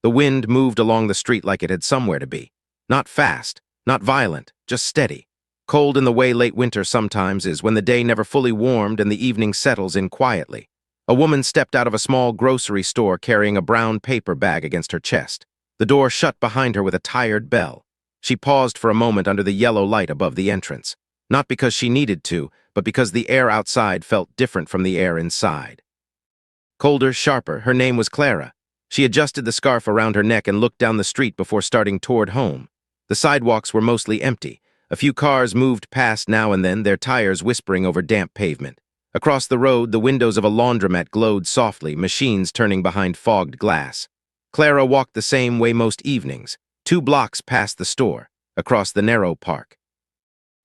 The wind moved along the street like it had somewhere to be. Not fast, not violent, just steady. Cold in the way late winter sometimes is, when the day never fully warmed and the evening settles in quietly. A woman stepped out of a small grocery store carrying a brown paper bag against her chest. The door shut behind her with a tired bell. She paused for a moment under the yellow light above the entrance. Not because she needed to, but because the air outside felt different from the air inside. Colder, sharper, her name was Clara. She adjusted the scarf around her neck and looked down the street before starting toward home. The sidewalks were mostly empty. A few cars moved past now and then, their tires whispering over damp pavement. Across the road, the windows of a laundromat glowed softly, machines turning behind fogged glass. Clara walked the same way most evenings, 2 blocks past the store, across the narrow park.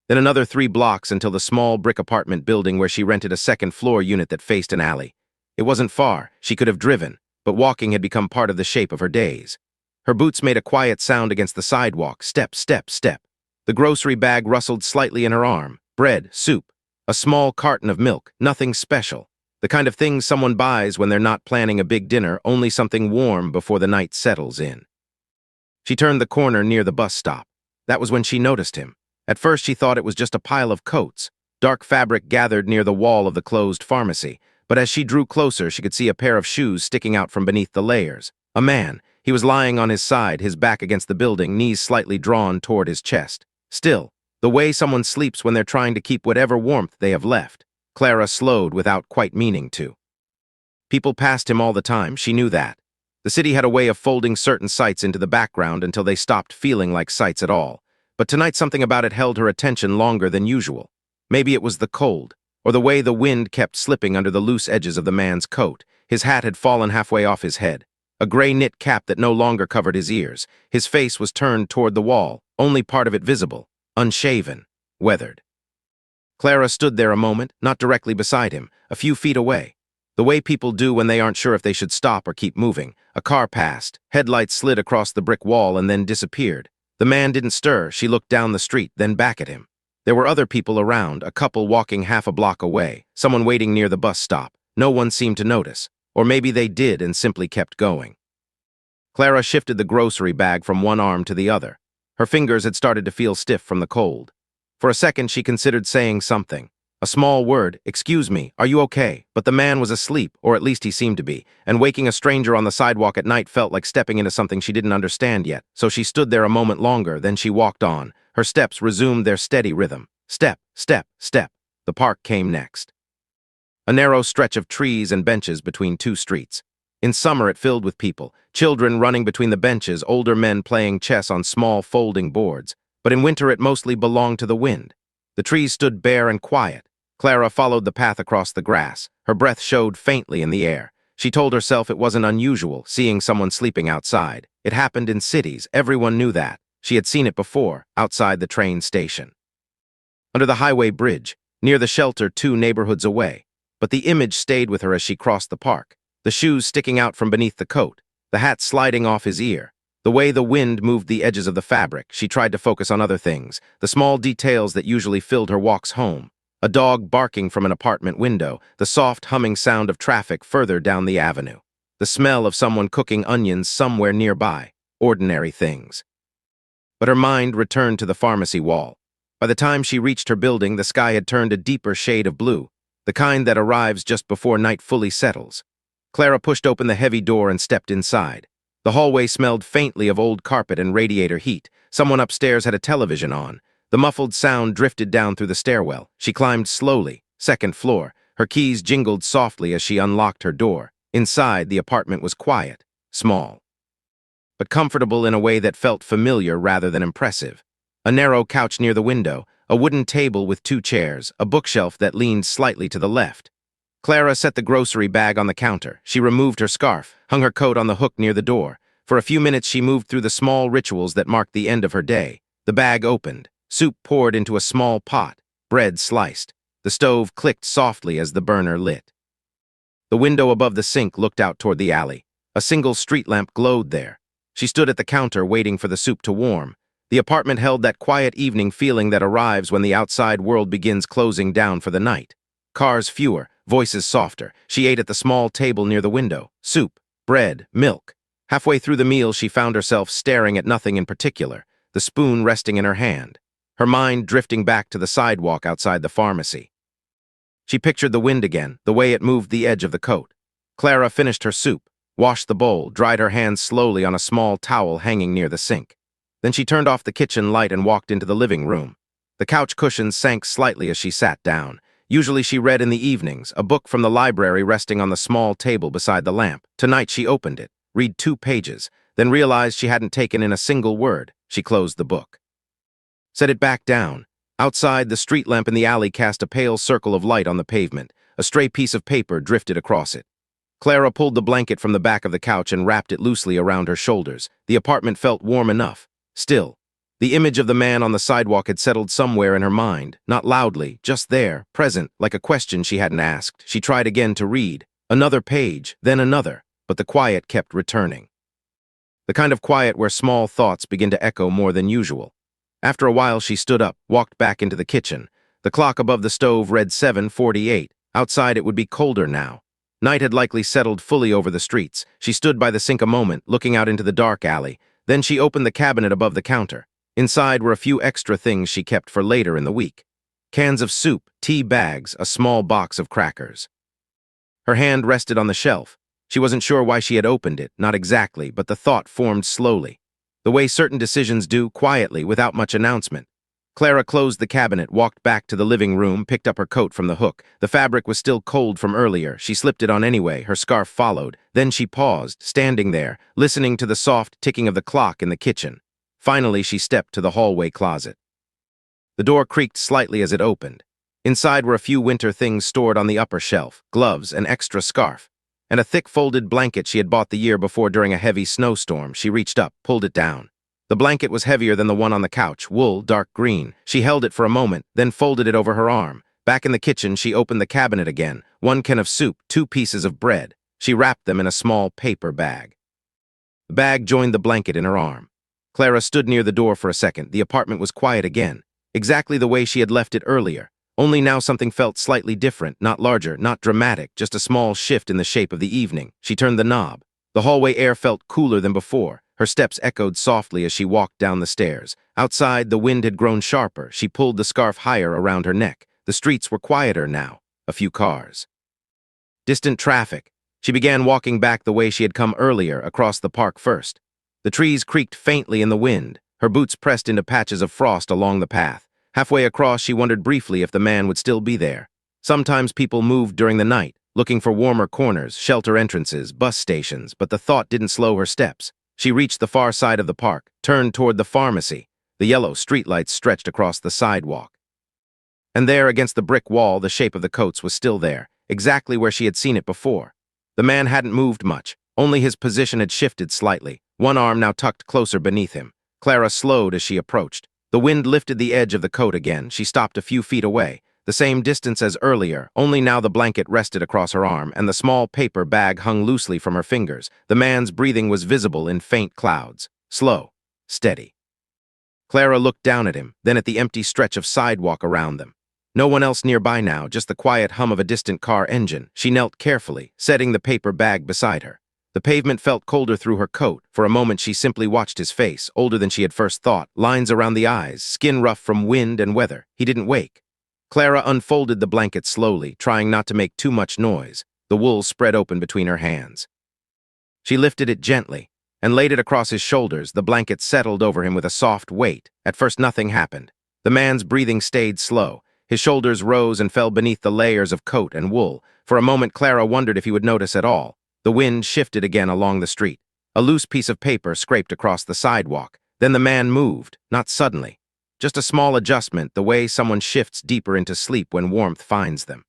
Then another 3 blocks until the small brick apartment building where she rented a second-floor unit that faced an alley. It wasn't far, she could have driven, but walking had become part of the shape of her days. Her boots made a quiet sound against the sidewalk, step, step, step. The grocery bag rustled slightly in her arm. Bread, soup, a small carton of milk, nothing special. The kind of thing someone buys when they're not planning a big dinner, only something warm before the night settles in. She turned the corner near the bus stop. That was when she noticed him. At first she thought it was just a pile of coats, dark fabric gathered near the wall of the closed pharmacy, but as she drew closer she could see a pair of shoes sticking out from beneath the layers. A man. He was lying on his side, his back against the building, knees slightly drawn toward his chest. Still, the way someone sleeps when they're trying to keep whatever warmth they have left. Clara slowed without quite meaning to. People passed him all the time, she knew that. The city had a way of folding certain sights into the background until they stopped feeling like sights at all. But tonight something about it held her attention longer than usual. Maybe it was the cold, or the way the wind kept slipping under the loose edges of the man's coat. His hat had fallen halfway off his head. A gray knit cap that no longer covered his ears. His face was turned toward the wall, only part of it visible, unshaven, weathered. Clara stood there a moment, not directly beside him, a few feet away. The way people do when they aren't sure if they should stop or keep moving. A car passed, headlights slid across the brick wall and then disappeared. The man didn't stir. She looked down the street, then back at him. There were other people around, a couple walking half a block away, someone waiting near the bus stop. No one seemed to notice, or maybe they did and simply kept going. Clara shifted the grocery bag from one arm to the other. Her fingers had started to feel stiff from the cold. For a second, she considered saying something. A small word, "Excuse me, are you okay?" But the man was asleep, or at least he seemed to be, and waking a stranger on the sidewalk at night felt like stepping into something she didn't understand yet. So she stood there a moment longer, then she walked on. Her steps resumed their steady rhythm. Step, step, step. The park came next. A narrow stretch of trees and benches between 2 streets. In summer it filled with people, children running between the benches, older men playing chess on small folding boards. But in winter it mostly belonged to the wind. The trees stood bare and quiet. Clara followed the path across the grass. Her breath showed faintly in the air. She told herself it wasn't unusual, seeing someone sleeping outside. It happened in cities, everyone knew that. She had seen it before, outside the train station. Under the highway bridge, near the shelter 2 neighborhoods away. But the image stayed with her as she crossed the park. The shoes sticking out from beneath the coat, the hat sliding off his ear. The way the wind moved the edges of the fabric, she tried to focus on other things, the small details that usually filled her walks home. A dog barking from an apartment window, the soft humming sound of traffic further down the avenue. The smell of someone cooking onions somewhere nearby. Ordinary things. But her mind returned to the pharmacy wall. By the time she reached her building, the sky had turned a deeper shade of blue, the kind that arrives just before night fully settles. Clara pushed open the heavy door and stepped inside. The hallway smelled faintly of old carpet and radiator heat. Someone upstairs had a television on. The muffled sound drifted down through the stairwell. She climbed slowly, 2nd floor. Her keys jingled softly as she unlocked her door. Inside, the apartment was quiet, small, but comfortable in a way that felt familiar rather than impressive. A narrow couch near the window, a wooden table with 2 chairs, a bookshelf that leaned slightly to the left. Clara set the grocery bag on the counter. She removed her scarf, hung her coat on the hook near the door. For a few minutes she moved through the small rituals that marked the end of her day. The bag opened. Soup poured into a small pot. Bread sliced. The stove clicked softly as the burner lit. The window above the sink looked out toward the alley. A single street lamp glowed there. She stood at the counter waiting for the soup to warm. The apartment held that quiet evening feeling that arrives when the outside world begins closing down for the night. Cars fewer, voices softer. She ate at the small table near the window. Soup, bread, milk. Halfway through the meal, she found herself staring at nothing in particular, the spoon resting in her hand, her mind drifting back to the sidewalk outside the pharmacy. She pictured the wind again, the way it moved the edge of the coat. Clara finished her soup, washed the bowl, dried her hands slowly on a small towel hanging near the sink. Then she turned off the kitchen light and walked into the living room. The couch cushions sank slightly as she sat down. Usually she read in the evenings, a book from the library resting on the small table beside the lamp. Tonight she opened it, read 2 pages, then realized she hadn't taken in a single word. She closed the book. Set it back down. Outside, the street lamp in the alley cast a pale circle of light on the pavement. A stray piece of paper drifted across it. Clara pulled the blanket from the back of the couch and wrapped it loosely around her shoulders. The apartment felt warm enough. Still, the image of the man on the sidewalk had settled somewhere in her mind, not loudly, just there, present, like a question she hadn't asked. She tried again to read. Another page, then another, but the quiet kept returning. The kind of quiet where small thoughts begin to echo more than usual. After a while, she stood up, walked back into the kitchen. The clock above the stove read 7:48. Outside, it would be colder now. Night had likely settled fully over the streets. She stood by the sink a moment, looking out into the dark alley. Then she opened the cabinet above the counter. Inside were a few extra things she kept for later in the week. Cans of soup, tea bags, a small box of crackers. Her hand rested on the shelf. She wasn't sure why she had opened it, not exactly, but the thought formed slowly. The way certain decisions do, quietly, without much announcement. Clara closed the cabinet, walked back to the living room, picked up her coat from the hook. The fabric was still cold from earlier. She slipped it on anyway, her scarf followed. Then she paused, standing there, listening to the soft ticking of the clock in the kitchen. Finally, she stepped to the hallway closet. The door creaked slightly as it opened. Inside were a few winter things stored on the upper shelf, gloves, an extra scarf, and a thick folded blanket she had bought the year before during a heavy snowstorm. She reached up, pulled it down. The blanket was heavier than the one on the couch, wool, dark green. She held it for a moment, then folded it over her arm. Back in the kitchen, she opened the cabinet again. 1 can of soup, 2 pieces of bread. She wrapped them in a small paper bag. The bag joined the blanket in her arm. Clara stood near the door for a second. The apartment was quiet again, exactly the way she had left it earlier. Only now something felt slightly different, not larger, not dramatic, just a small shift in the shape of the evening. She turned the knob. The hallway air felt cooler than before. Her steps echoed softly as she walked down the stairs. Outside, the wind had grown sharper. She pulled the scarf higher around her neck. The streets were quieter now. A few cars. Distant traffic. She began walking back the way she had come earlier, across the park first. The trees creaked faintly in the wind. Her boots pressed into patches of frost along the path. Halfway across, she wondered briefly if the man would still be there. Sometimes people moved during the night, looking for warmer corners, shelter entrances, bus stations, but the thought didn't slow her steps. She reached the far side of the park, turned toward the pharmacy. The yellow streetlights stretched across the sidewalk. And there, against the brick wall, the shape of the coats was still there, exactly where she had seen it before. The man hadn't moved much, only his position had shifted slightly, one arm now tucked closer beneath him. Clara slowed as she approached. The wind lifted the edge of the coat again. She stopped a few feet away, the same distance as earlier, only now the blanket rested across her arm and the small paper bag hung loosely from her fingers. The man's breathing was visible in faint clouds. Slow, steady. Clara looked down at him, then at the empty stretch of sidewalk around them. No one else nearby now, just the quiet hum of a distant car engine. She knelt carefully, setting the paper bag beside her. The pavement felt colder through her coat. For a moment she simply watched his face, older than she had first thought, lines around the eyes, skin rough from wind and weather. He didn't wake. Clara unfolded the blanket slowly, trying not to make too much noise. The wool spread open between her hands. She lifted it gently and laid it across his shoulders. The blanket settled over him with a soft weight. At first nothing happened. The man's breathing stayed slow. His shoulders rose and fell beneath the layers of coat and wool. For a moment Clara wondered if he would notice at all. The wind shifted again along the street. A loose piece of paper scraped across the sidewalk. Then the man moved, not suddenly. Just a small adjustment, the way someone shifts deeper into sleep when warmth finds them.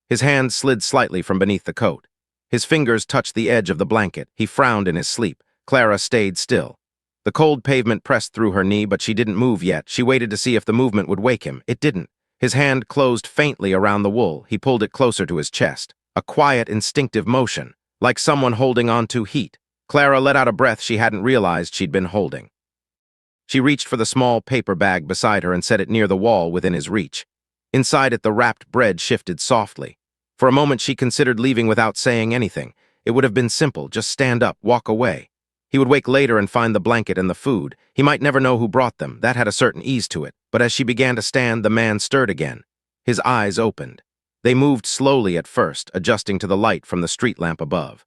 His hand slid slightly from beneath the coat. His fingers touched the edge of the blanket. He frowned in his sleep. Clara stayed still. The cold pavement pressed through her knee, but she didn't move yet. She waited to see if the movement would wake him. It didn't. His hand closed faintly around the wool. He pulled it closer to his chest. A quiet, instinctive motion, like someone holding on to heat. Clara let out a breath she hadn't realized she'd been holding. She reached for the small paper bag beside her and set it near the wall within his reach. Inside it, the wrapped bread shifted softly. For a moment, she considered leaving without saying anything. It would have been simple, just stand up, walk away. He would wake later and find the blanket and the food. He might never know who brought them, that had a certain ease to it. But as she began to stand, the man stirred again. His eyes opened. They moved slowly at first, adjusting to the light from the street lamp above.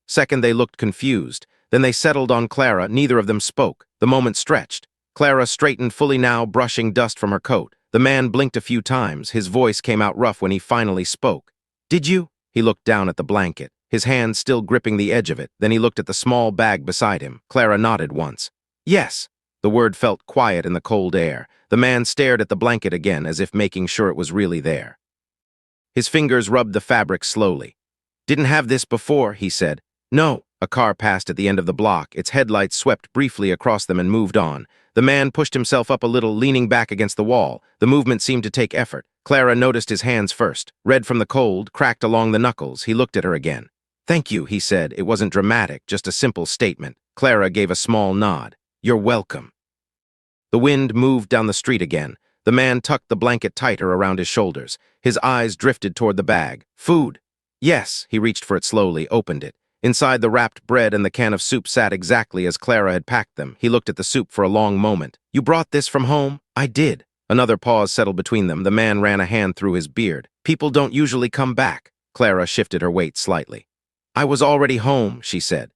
Second, they looked confused. Then they settled on Clara. Neither of them spoke. The moment stretched. Clara straightened fully now, brushing dust from her coat. The man blinked a few times. His voice came out rough when he finally spoke. "Did you?" He looked down at the blanket, his hand still gripping the edge of it. Then he looked at the small bag beside him. Clara nodded once. "Yes." The word felt quiet in the cold air. The man stared at the blanket again, as if making sure it was really there. His fingers rubbed the fabric slowly. "Didn't have this before," he said. "No." A car passed at the end of the block. Its headlights swept briefly across them and moved on. The man pushed himself up a little, leaning back against the wall. The movement seemed to take effort. Clara noticed his hands first, red from the cold, cracked along the knuckles. He looked at her again. "Thank you," he said. It wasn't dramatic, just a simple statement. Clara gave a small nod. "You're welcome." The wind moved down the street again. The man tucked the blanket tighter around his shoulders. His eyes drifted toward the bag. "Food?" "Yes." He reached for it slowly, opened it. Inside, the wrapped bread and the can of soup sat exactly as Clara had packed them. He looked at the soup for a long moment. "You brought this from home?" "I did." Another pause settled between them. The man ran a hand through his beard. "People don't usually come back." Clara shifted her weight slightly. "I was already home," she said.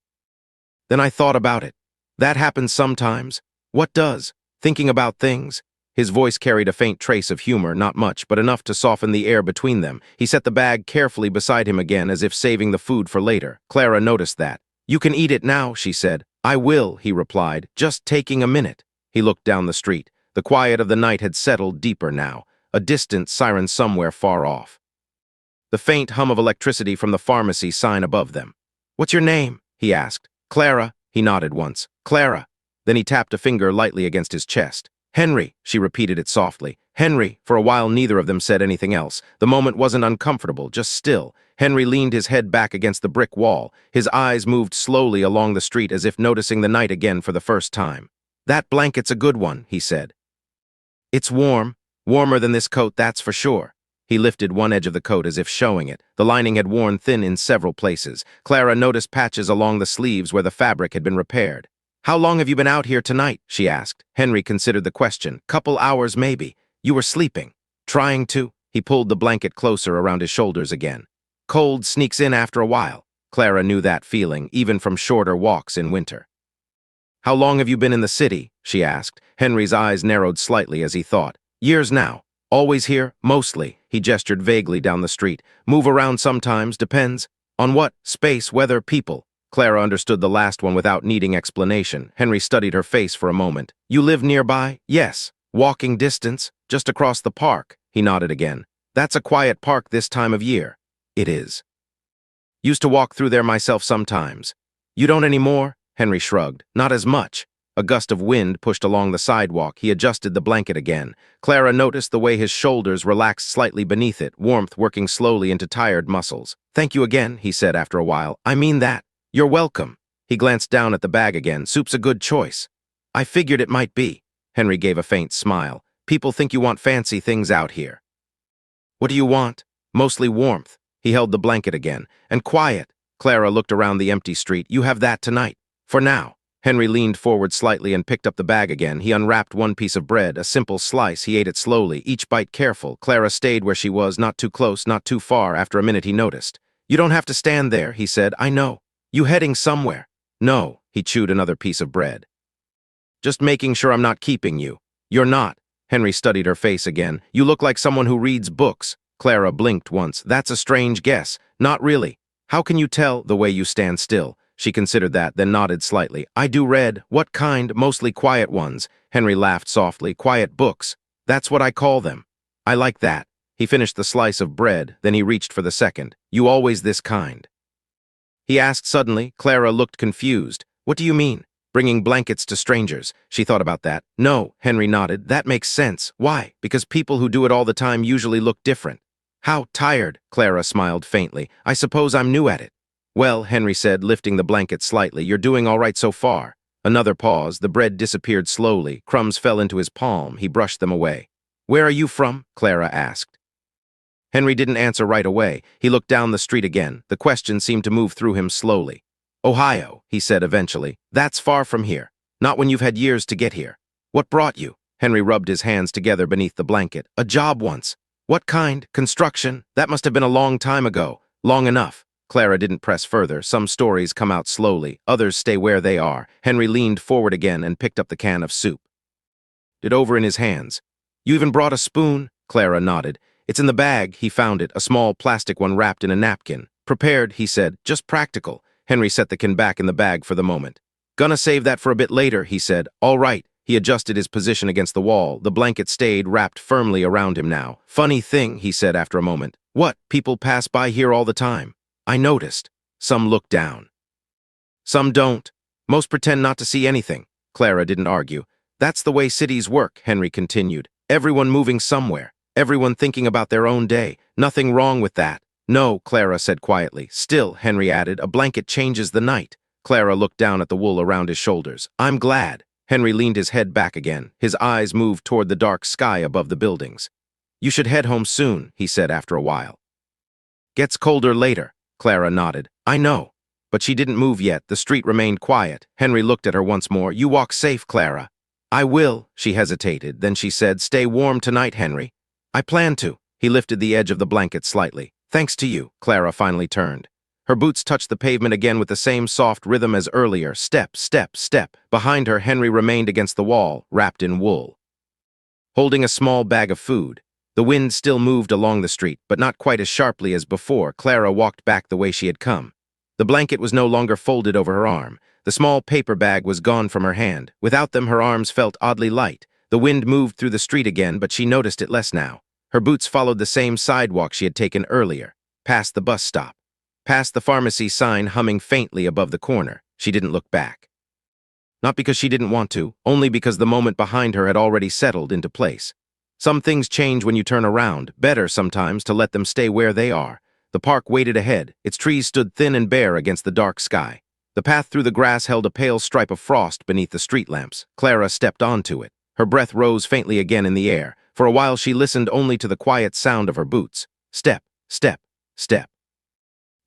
Then I thought about it. That happens sometimes. What does? Thinking about things. His voice carried a faint trace of humor, not much, but enough to soften the air between them. He set the bag carefully beside him again, as if saving the food for later. Clara noticed that. "You can eat it now," she said. "I will," he replied, "just taking a minute." He looked down the street. The quiet of the night had settled deeper now, a distant siren somewhere far off. The faint hum of electricity from the pharmacy sign above them. "What's your name?" he asked. "Clara." He nodded once. "Clara." Then he tapped a finger lightly against his chest. "Henry," she repeated it softly. "Henry." For a while, neither of them said anything else. The moment wasn't uncomfortable, just still. Henry leaned his head back against the brick wall. His eyes moved slowly along the street as if noticing the night again for the first time. "That blanket's a good one," he said. "It's warm. Warmer than this coat, that's for sure." He lifted one edge of the coat as if showing it. The lining had worn thin in several places. Clara noticed patches along the sleeves where the fabric had been repaired. "How long have you been out here tonight?" she asked. Henry considered the question. "Couple hours, maybe. You were sleeping." "Trying to." He pulled the blanket closer around his shoulders again. "Cold sneaks in after a while." Clara knew that feeling, even from shorter walks in winter. "How long have you been in the city?" she asked. Henry's eyes narrowed slightly as he thought. "Years now." "Always here?" "Mostly." He gestured vaguely down the street. "Move around sometimes, depends." "On what?" "Space, weather, people." Clara understood the last one without needing explanation. Henry studied her face for a moment. "You live nearby?" "Yes." "Walking distance?" "Just across the park." He nodded again. "That's a quiet park this time of year." "It is." "Used to walk through there myself sometimes." "You don't anymore?" Henry shrugged. "Not as much." A gust of wind pushed along the sidewalk. He adjusted the blanket again. Clara noticed the way his shoulders relaxed slightly beneath it, warmth working slowly into tired muscles. "Thank you again," he said after a while. "I mean that." "You're welcome." He glanced down at the bag again. "Soup's a good choice." "I figured it might be." Henry gave a faint smile. "People think you want fancy things out here." "What do you want?" "Mostly warmth." He held the blanket again. "And quiet." Clara looked around the empty street. "You have that tonight." "For now." Henry leaned forward slightly and picked up the bag again. He unwrapped one piece of bread, a simple slice. He ate it slowly, each bite careful. Clara stayed where she was, not too close, not too far. After a minute, he noticed. "You don't have to stand there," he said. "I know." "You heading somewhere?" "No." He chewed another piece of bread. "Just making sure I'm not keeping you." "You're not." Henry studied her face again. "You look like someone who reads books." Clara blinked once. "That's a strange guess." "Not really." "How can you tell?" "The way you stand still." She considered that, then nodded slightly. "I do read." "What kind?" "Mostly quiet ones." Henry laughed softly. "Quiet books." "That's what I call them." "I like that." He finished the slice of bread, then he reached for the second. "You always this kind?" he asked suddenly. Clara looked confused. "What do you mean?" "Bringing blankets to strangers." She thought about that. "No," Henry nodded. "That makes sense." "Why?" "Because people who do it all the time usually look different." "How tired?" Clara smiled faintly. "I suppose I'm new at it." "Well," Henry said, lifting the blanket slightly, "you're doing all right so far." Another pause. The bread disappeared slowly. Crumbs fell into his palm. He brushed them away. "Where are you from?" Clara asked. Henry didn't answer right away. He looked down the street again. The question seemed to move through him slowly. Ohio, he said eventually. That's far from here. Not when you've had years to get here. What brought you? Henry rubbed his hands together beneath the blanket. A job once. What kind? Construction? That must have been a long time ago. Long enough. Clara didn't press further. Some stories come out slowly. Others stay where they are. Henry leaned forward again and picked up the can of soup. It over in his hands. You even brought a spoon? Clara nodded. It's in the bag. He found it, a small plastic one wrapped in a napkin. Prepared, he said. Just practical. Henry set the can back in the bag for the moment. Gonna save that for a bit later, he said. All right. He adjusted his position against the wall. The blanket stayed wrapped firmly around him now. Funny thing, he said after a moment. What? People pass by here all the time. I noticed. Some look down. Some don't. Most pretend not to see anything. Clara didn't argue. That's the way cities work, Henry continued. Everyone moving somewhere. Everyone thinking about their own day. Nothing wrong with that. No, Clara said quietly. Still, Henry added, a blanket changes the night. Clara looked down at the wool around his shoulders. I'm glad. Henry leaned his head back again. His eyes moved toward the dark sky above the buildings. You should head home soon, he said after a while. Gets colder later. Clara nodded. I know. But she didn't move yet. The street remained quiet. Henry looked at her once more. You walk safe, Clara. I will, she hesitated. Then she said, stay warm tonight, Henry. I plan to. He lifted the edge of the blanket slightly. Thanks to you. Clara finally turned. Her boots touched the pavement again with the same soft rhythm as earlier. Step, step, step. Behind her, Henry remained against the wall, wrapped in wool, holding a small bag of food. The wind still moved along the street, but not quite as sharply as before. Clara walked back the way she had come. The blanket was no longer folded over her arm. The small paper bag was gone from her hand. Without them, her arms felt oddly light. The wind moved through the street again, but she noticed it less now. Her boots followed the same sidewalk she had taken earlier, past the bus stop, past the pharmacy sign humming faintly above the corner. She didn't look back. Not because she didn't want to, only because the moment behind her had already settled into place. Some things change when you turn around. Better sometimes to let them stay where they are. The park waited ahead. Its trees stood thin and bare against the dark sky. The path through the grass held a pale stripe of frost beneath the street lamps. Clara stepped onto it. Her breath rose faintly again in the air. For a while she listened only to the quiet sound of her boots. Step, step, step.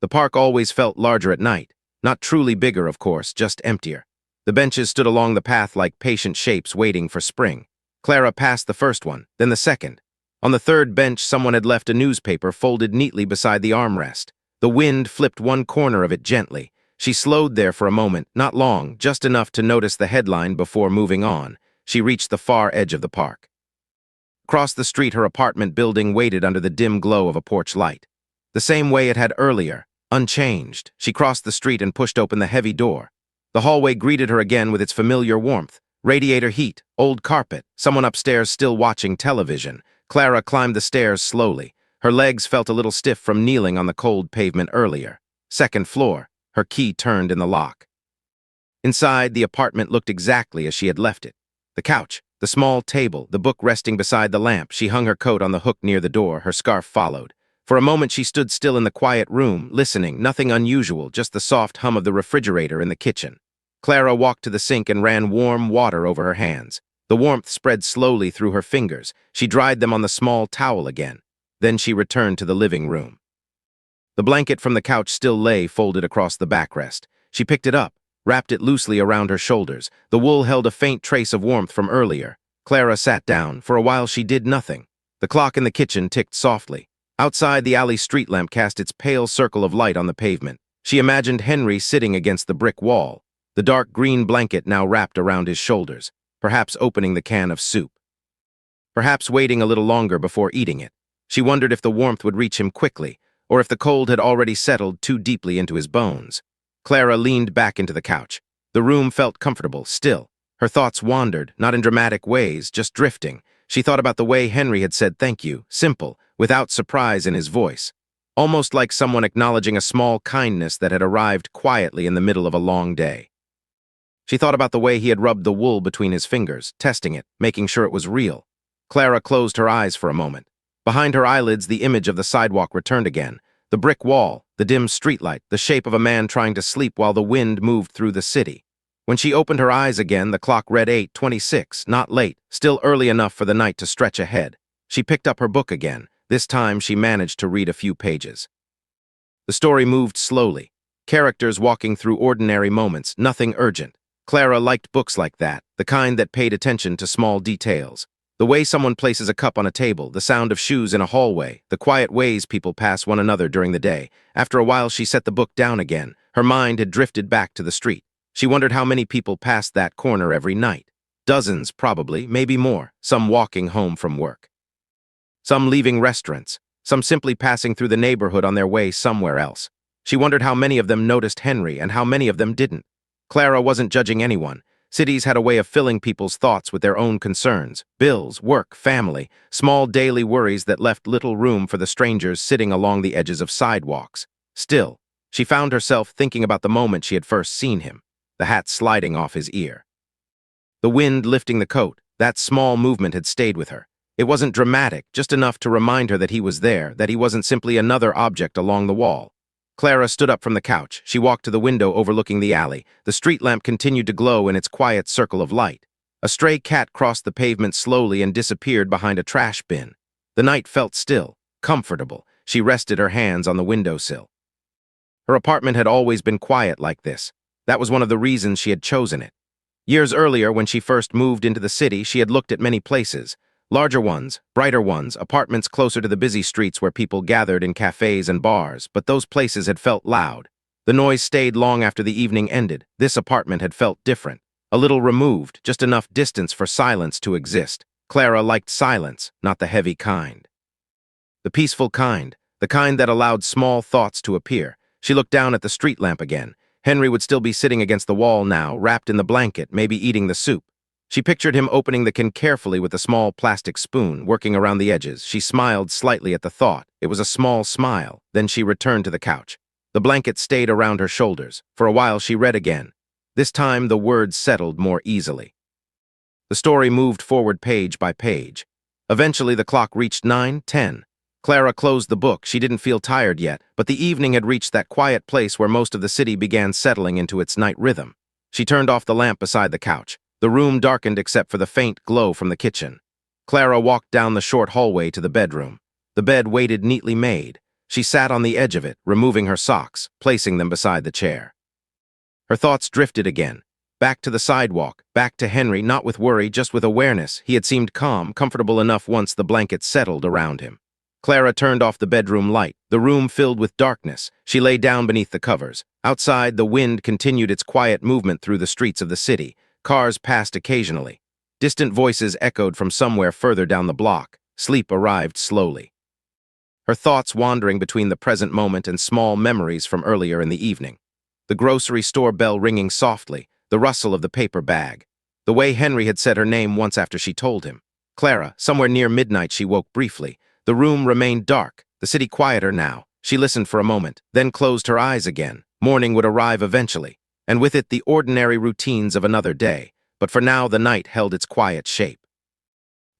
The park always felt larger at night. Not truly bigger, of course, just emptier. The benches stood along the path like patient shapes waiting for spring. Clara passed the first one, then the second. On the third bench, someone had left a newspaper folded neatly beside the armrest. The wind flipped one corner of it gently. She slowed there for a moment, not long, just enough to notice the headline before moving on. She reached the far edge of the park. Across the street, her apartment building waited under the dim glow of a porch light. The same way it had earlier, unchanged. She crossed the street and pushed open the heavy door. The hallway greeted her again with its familiar warmth. Radiator heat, old carpet, someone upstairs still watching television. Clara climbed the stairs slowly. Her legs felt a little stiff from kneeling on the cold pavement earlier. Second floor. Her key turned in the lock. Inside, the apartment looked exactly as she had left it. The couch, the small table, the book resting beside the lamp. She hung her coat on the hook near the door. Her scarf followed. For a moment she stood still in the quiet room, listening. Nothing unusual, just the soft hum of the refrigerator in the kitchen. Clara walked to the sink and ran warm water over her hands. The warmth spread slowly through her fingers. She dried them on the small towel again. Then she returned to the living room. The blanket from the couch still lay folded across the backrest. She picked it up, wrapped it loosely around her shoulders. The wool held a faint trace of warmth from earlier. Clara sat down. For a while she did nothing. The clock in the kitchen ticked softly. Outside, the alley street lamp cast its pale circle of light on the pavement. She imagined Henry sitting against the brick wall, the dark green blanket now wrapped around his shoulders, perhaps opening the can of soup. Perhaps waiting a little longer before eating it. She wondered if the warmth would reach him quickly, or if the cold had already settled too deeply into his bones. Clara leaned back into the couch. The room felt comfortable, still. Her thoughts wandered, not in dramatic ways, just drifting. She thought about the way Henry had said thank you, simple, without surprise in his voice. Almost like someone acknowledging a small kindness that had arrived quietly in the middle of a long day. She thought about the way he had rubbed the wool between his fingers, testing it, making sure it was real. Clara closed her eyes for a moment. Behind her eyelids, the image of the sidewalk returned again. The brick wall, the dim streetlight, the shape of a man trying to sleep while the wind moved through the city. When she opened her eyes again, the clock read 8:26, not late, still early enough for the night to stretch ahead. She picked up her book again. This time she managed to read a few pages. The story moved slowly. Characters walking through ordinary moments, nothing urgent. Clara liked books like that, the kind that paid attention to small details. The way someone places a cup on a table, the sound of shoes in a hallway, the quiet ways people pass one another during the day. After a while, she set the book down again. Her mind had drifted back to the street. She wondered how many people passed that corner every night. Dozens, probably, maybe more, some walking home from work. Some leaving restaurants, some simply passing through the neighborhood on their way somewhere else. She wondered how many of them noticed Henry and how many of them didn't. Clara wasn't judging anyone. Cities had a way of filling people's thoughts with their own concerns, bills, work, family, small daily worries that left little room for the strangers sitting along the edges of sidewalks. Still, she found herself thinking about the moment she had first seen him, the hat sliding off his ear. The wind lifting the coat, that small movement had stayed with her. It wasn't dramatic, just enough to remind her that he was there, that he wasn't simply another object along the wall. Clara stood up from the couch. She walked to the window overlooking the alley. The street lamp continued to glow in its quiet circle of light. A stray cat crossed the pavement slowly and disappeared behind a trash bin. The night felt still, comfortable. She rested her hands on the windowsill. Her apartment had always been quiet like this. That was one of the reasons she had chosen it. Years earlier, when she first moved into the city, she had looked at many places. Larger ones, brighter ones, apartments closer to the busy streets where people gathered in cafes and bars, but those places had felt loud. The noise stayed long after the evening ended. This apartment had felt different. A little removed, just enough distance for silence to exist. Clara liked silence, not the heavy kind. The peaceful kind, the kind that allowed small thoughts to appear. She looked down at the street lamp again. Henry would still be sitting against the wall now, wrapped in the blanket, maybe eating the soup. She pictured him opening the can carefully with a small plastic spoon, working around the edges. She smiled slightly at the thought. It was a small smile. Then she returned to the couch. The blanket stayed around her shoulders. For a while she read again. This time the words settled more easily. The story moved forward page by page. Eventually the clock reached 9:10. Clara closed the book. She didn't feel tired yet, but the evening had reached that quiet place where most of the city began settling into its night rhythm. She turned off the lamp beside the couch. The room darkened except for the faint glow from the kitchen. Clara walked down the short hallway to the bedroom. The bed waited neatly made. She sat on the edge of it, removing her socks, placing them beside the chair. Her thoughts drifted again. Back to the sidewalk, back to Henry, not with worry, just with awareness. He had seemed calm, comfortable enough once the blanket settled around him. Clara turned off the bedroom light. The room filled with darkness. She lay down beneath the covers. Outside, the wind continued its quiet movement through the streets of the city. Cars passed occasionally. Distant voices echoed from somewhere further down the block. Sleep arrived slowly. Her thoughts wandering between the present moment and small memories from earlier in the evening. The grocery store bell ringing softly, the rustle of the paper bag. The way Henry had said her name once after she told him. Clara, somewhere near midnight she woke briefly. The room remained dark, the city quieter now. She listened for a moment, then closed her eyes again. Morning would arrive eventually, and with it the ordinary routines of another day, but for now the night held its quiet shape.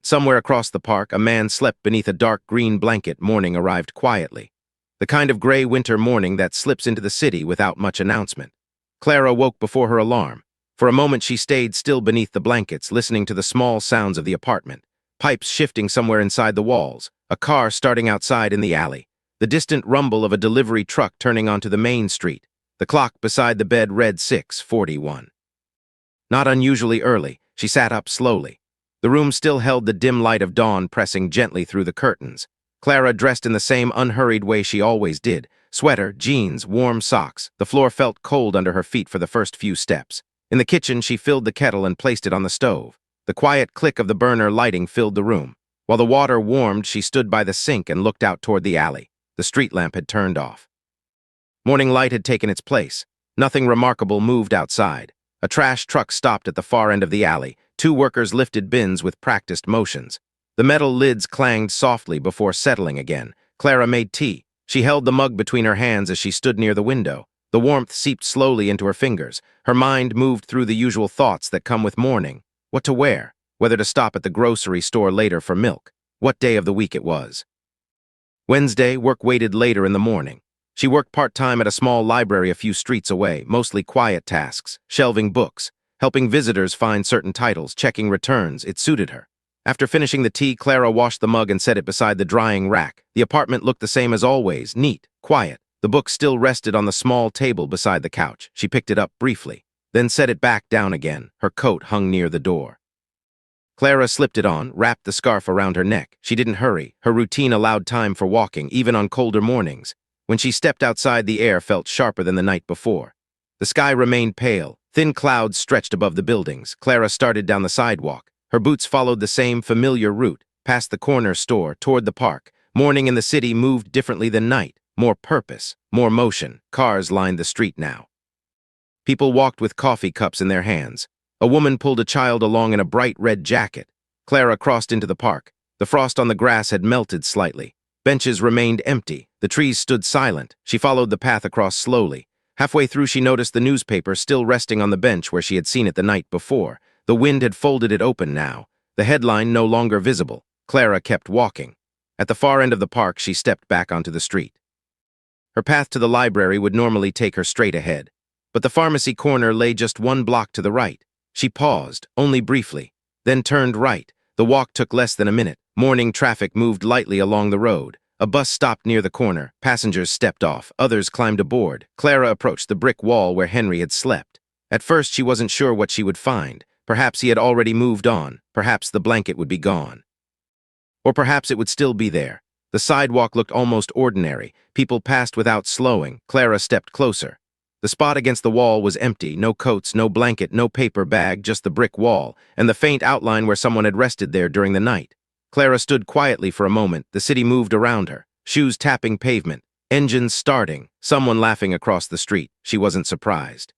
Somewhere across the park, a man slept beneath a dark green blanket. Morning arrived quietly. The kind of gray winter morning that slips into the city without much announcement. Clara woke before her alarm. For a moment she stayed still beneath the blankets, listening to the small sounds of the apartment. Pipes shifting somewhere inside the walls, a car starting outside in the alley, the distant rumble of a delivery truck turning onto the main street. The clock beside the bed read 6:41. Not unusually early, she sat up slowly. The room still held the dim light of dawn pressing gently through the curtains. Clara dressed in the same unhurried way she always did. Sweater, jeans, warm socks. The floor felt cold under her feet for the first few steps. In the kitchen, she filled the kettle and placed it on the stove. The quiet click of the burner lighting filled the room. While the water warmed, she stood by the sink and looked out toward the alley. The street lamp had turned off. Morning light had taken its place. Nothing remarkable moved outside. A trash truck stopped at the far end of the alley. Two workers lifted bins with practiced motions. The metal lids clanged softly before settling again. Clara made tea. She held the mug between her hands as she stood near the window. The warmth seeped slowly into her fingers. Her mind moved through the usual thoughts that come with morning. What to wear? Whether to stop at the grocery store later for milk. What day of the week it was. Wednesday, work waited later in the morning. She worked part-time at a small library a few streets away, mostly quiet tasks, shelving books, helping visitors find certain titles, checking returns. It suited her. After finishing the tea, Clara washed the mug and set it beside the drying rack. The apartment looked the same as always, neat, quiet. The book still rested on the small table beside the couch. She picked it up briefly, then set it back down again. Her coat hung near the door. Clara slipped it on, wrapped the scarf around her neck. She didn't hurry. Her routine allowed time for walking, even on colder mornings. When she stepped outside, the air felt sharper than the night before. The sky remained pale. Thin clouds stretched above the buildings. Clara started down the sidewalk. Her boots followed the same familiar route, past the corner store, toward the park. Morning in the city moved differently than night. More purpose, more motion. Cars lined the street now. People walked with coffee cups in their hands. A woman pulled a child along in a bright red jacket. Clara crossed into the park. The frost on the grass had melted slightly. Benches remained empty. The trees stood silent. She followed the path across slowly. Halfway through, she noticed the newspaper still resting on the bench where she had seen it the night before. The wind had folded it open now. The headline no longer visible. Clara kept walking. At the far end of the park, she stepped back onto the street. Her path to the library would normally take her straight ahead, but the pharmacy corner lay just 1 block to the right. She paused, only briefly, then turned right. The walk took less than a minute. Morning traffic moved lightly along the road. A bus stopped near the corner. Passengers stepped off. Others climbed aboard. Clara approached the brick wall where Henry had slept. At first, she wasn't sure what she would find. Perhaps he had already moved on. Perhaps the blanket would be gone. Or perhaps it would still be there. The sidewalk looked almost ordinary. People passed without slowing. Clara stepped closer. The spot against the wall was empty. No coats, no blanket, no paper bag, just the brick wall, and the faint outline where someone had rested there during the night. Clara stood quietly for a moment. The city moved around her. Shoes tapping pavement. Engines starting. Someone laughing across the street. She wasn't surprised.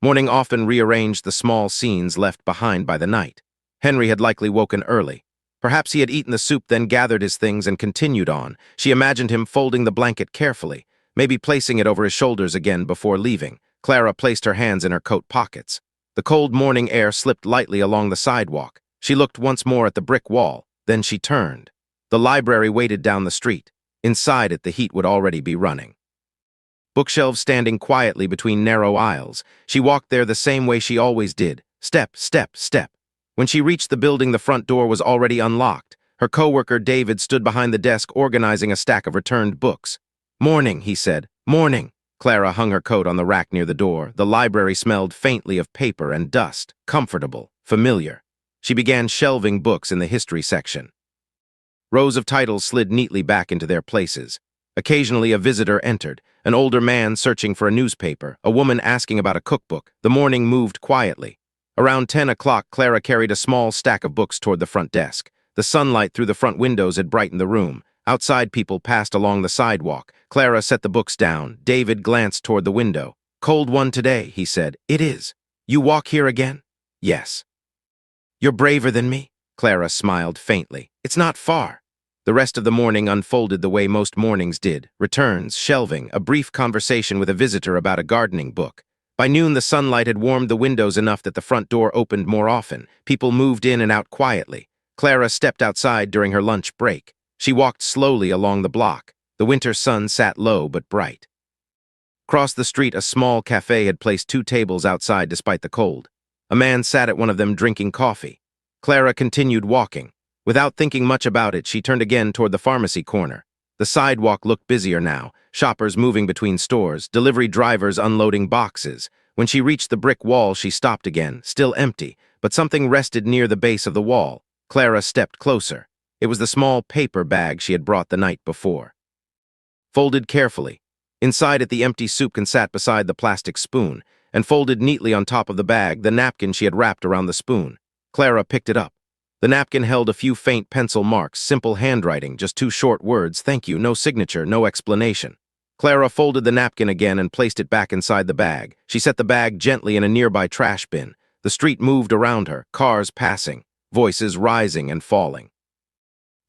Morning often rearranged the small scenes left behind by the night. Henry had likely woken early. Perhaps he had eaten the soup, then gathered his things and continued on. She imagined him folding the blanket carefully, maybe placing it over his shoulders again before leaving. Clara placed her hands in her coat pockets. The cold morning air slipped lightly along the sidewalk. She looked once more at the brick wall, then she turned. The library waited down the street. Inside it, the heat would already be running. Bookshelves standing quietly between narrow aisles. She walked there the same way she always did. Step, step, step. When she reached the building, the front door was already unlocked. Her coworker, David, stood behind the desk organizing a stack of returned books. "Morning," he said. "Morning." Clara hung her coat on the rack near the door. The library smelled faintly of paper and dust. Comfortable, familiar. She began shelving books in the history section. Rows of titles slid neatly back into their places. Occasionally, a visitor entered, an older man searching for a newspaper, a woman asking about a cookbook. The morning moved quietly. Around 10 o'clock, Clara carried a small stack of books toward the front desk. The sunlight through the front windows had brightened the room. Outside, people passed along the sidewalk. Clara set the books down. David glanced toward the window. "Cold one today," he said. "It is. You walk here again?" "Yes." "You're braver than me." Clara smiled faintly. "It's not far." The rest of the morning unfolded the way most mornings did. Returns, shelving, a brief conversation with a visitor about a gardening book. By noon, the sunlight had warmed the windows enough that the front door opened more often. People moved in and out quietly. Clara stepped outside during her lunch break. She walked slowly along the block. The winter sun sat low but bright. Across the street, a small cafe had placed 2 tables outside despite the cold. A man sat at one of them drinking coffee. Clara continued walking. Without thinking much about it, she turned again toward the pharmacy corner. The sidewalk looked busier now, shoppers moving between stores, delivery drivers unloading boxes. When she reached the brick wall, she stopped again, still empty, but something rested near the base of the wall. Clara stepped closer. It was the small paper bag she had brought the night before. Folded carefully. Inside it, the empty soup can sat beside the plastic spoon, and folded neatly on top of the bag, the napkin she had wrapped around the spoon. Clara picked it up. The napkin held a few faint pencil marks, simple handwriting, just 2 short words, "Thank you," no signature, no explanation. Clara folded the napkin again and placed it back inside the bag. She set the bag gently in a nearby trash bin. The street moved around her, cars passing, voices rising and falling.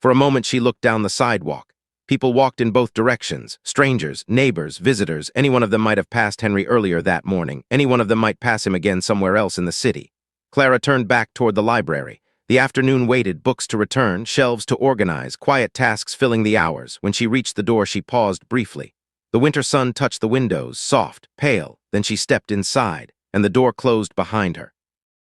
For a moment, she looked down the sidewalk. People walked in both directions, strangers, neighbors, visitors. Any one of them might have passed Henry earlier that morning. Any one of them might pass him again somewhere else in the city. Clara turned back toward the library. The afternoon waited, books to return, shelves to organize, quiet tasks filling the hours. When she reached the door, she paused briefly. The winter sun touched the windows, soft, pale. Then she stepped inside, and the door closed behind her.